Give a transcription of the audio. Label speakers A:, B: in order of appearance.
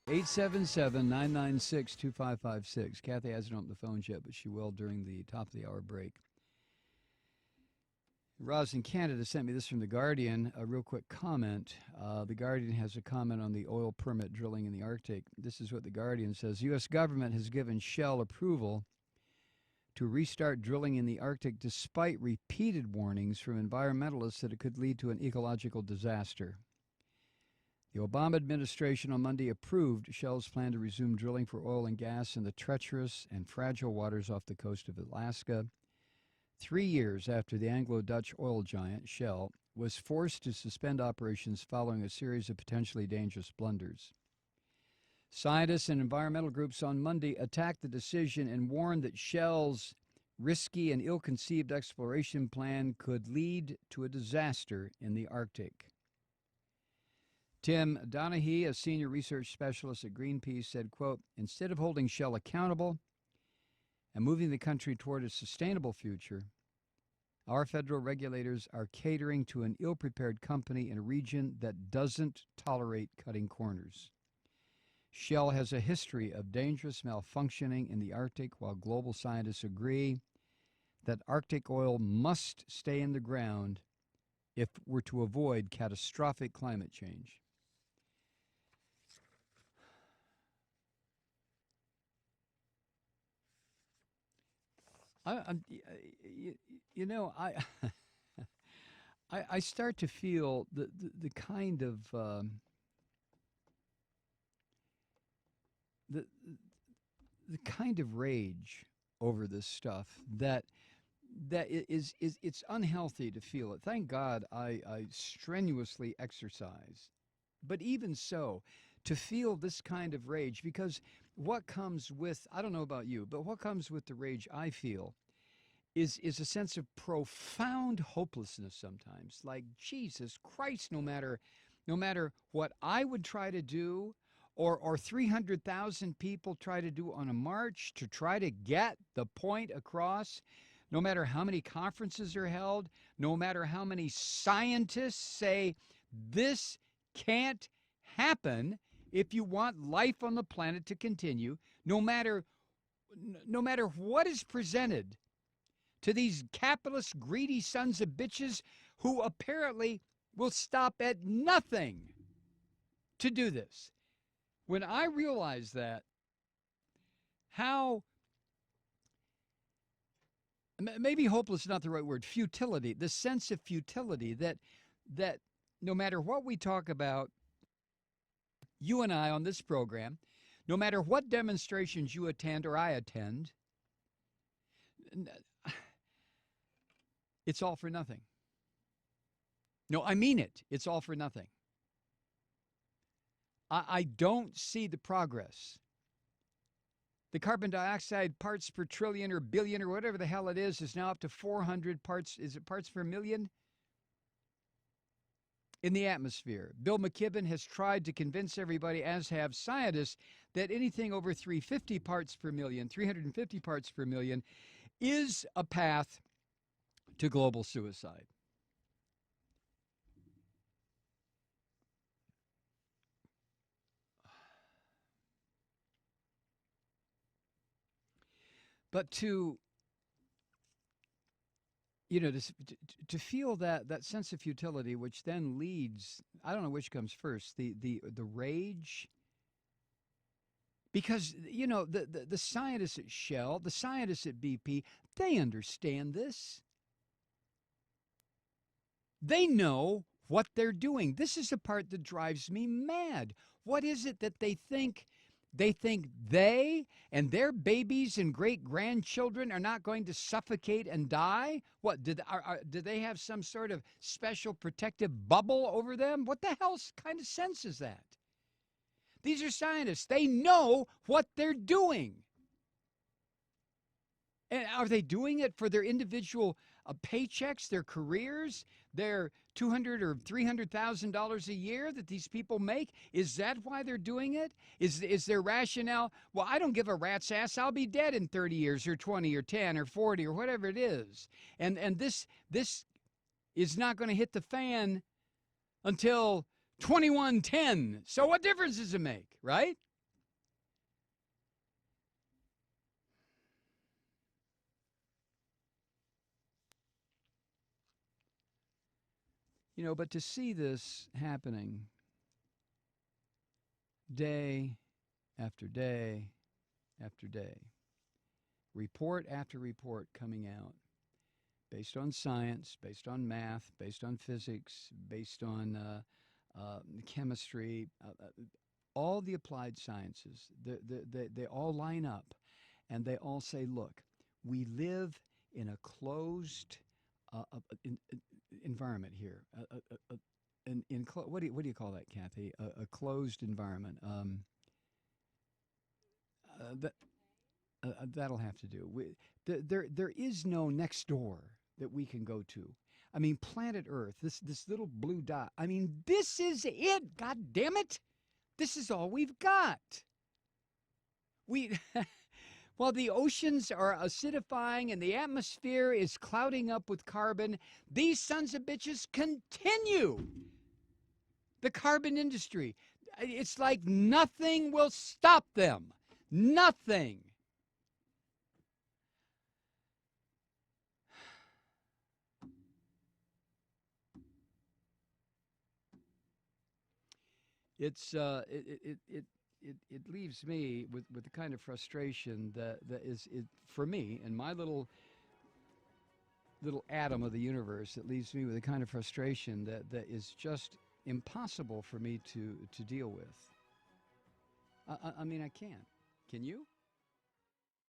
A: 877-996-2556. Kathy hasn't opened the phones yet, but she will during the top of the hour break. Roz in Canada sent me this from The Guardian, a real quick comment. The Guardian has a comment on the oil permit drilling in the Arctic. This is what The Guardian says. The U.S. government has given Shell approval to restart drilling in the Arctic despite repeated warnings from environmentalists that it could lead to an ecological disaster. The Obama administration on Monday approved Shell's plan to resume drilling for oil and gas in the treacherous and fragile waters off the coast of Alaska, 3 years after the Anglo-Dutch oil giant, Shell, was forced to suspend operations following a series of potentially dangerous blunders. Scientists and environmental groups on Monday attacked the decision and warned that Shell's risky and ill-conceived exploration plan could lead to a disaster in the Arctic. Tim Donaghy, a senior research specialist at Greenpeace, said, quote, "Instead of holding Shell accountable and moving the country toward a sustainable future, our federal regulators are catering to an ill-prepared company in a region that doesn't tolerate cutting corners. Shell has a history of dangerous malfunctioning in the Arctic, while global scientists agree that Arctic oil must stay in the ground if we're to avoid catastrophic climate change." I start to feel the kind of the kind of rage over this stuff that is it's unhealthy to feel it. Thank God I strenuously exercise, but even so, to feel this kind of rage, because what comes with, I don't know about you, but what comes with the rage I feel is a sense of profound hopelessness sometimes. Like, Jesus Christ, no matter what I would try to do, or 300,000 people try to do on a march to try to get the point across, no matter how many conferences are held, no matter how many scientists say this can't happen if you want life on the planet to continue, no matter what is presented to these capitalist, greedy sons of bitches who apparently will stop at nothing to do this. When I realize that, how, maybe hopeless is not the right word, futility, the sense of futility that no matter what we talk about, you and I on this program, no matter what demonstrations you attend or I attend, it's all for nothing. No, I mean it. It's all for nothing. I don't see the progress. The carbon dioxide parts per trillion or billion or whatever the hell it is now up to 400 parts. Is it parts per million? In the atmosphere. Bill McKibben has tried to convince everybody, as have scientists, that anything over 350 parts per million, 350 parts per million, is a path to global suicide. But to feel that sense of futility, which then leads, I don't know which comes first, the rage. Because, the scientists at Shell, the scientists at BP, they understand this. They know what they're doing. This is the part that drives me mad. What is it that they think? They think they and their babies and great-grandchildren are not going to suffocate and die? What, do they have some sort of special protective bubble over them? What the hell kind of sense is that? These are scientists. They know what they're doing. And are they doing it for their individual paychecks, their careers, their $200,000 or $300,000 a year that these people make? Is that why they're doing it? Is their rationale, well, I don't give a rat's ass, I'll be dead in 30 years or 20 or 10 or 40 or whatever it is. And this is not going to hit the fan until 2110. So what difference does it make, right? But to see this happening day after day after day, report after report coming out, based on science, based on math, based on physics, based on chemistry, all the applied sciences, they all line up and they all say, look, we live in a closed environment here. What do you call that, Kathy? A closed environment. That that'll have to do. There is no next door that we can go to. I mean, planet Earth, this little blue dot. I mean, this is it. God damn it! This is all we've got. We, while the oceans are acidifying and the atmosphere is clouding up with carbon, these sons of bitches continue. The carbon industry. It's like nothing will stop them. Nothing. It leaves me with the kind of frustration that is it for me in my little atom of the universe. It leaves me with a kind of frustration that is just impossible for me to deal with. I mean, I can't. Can you?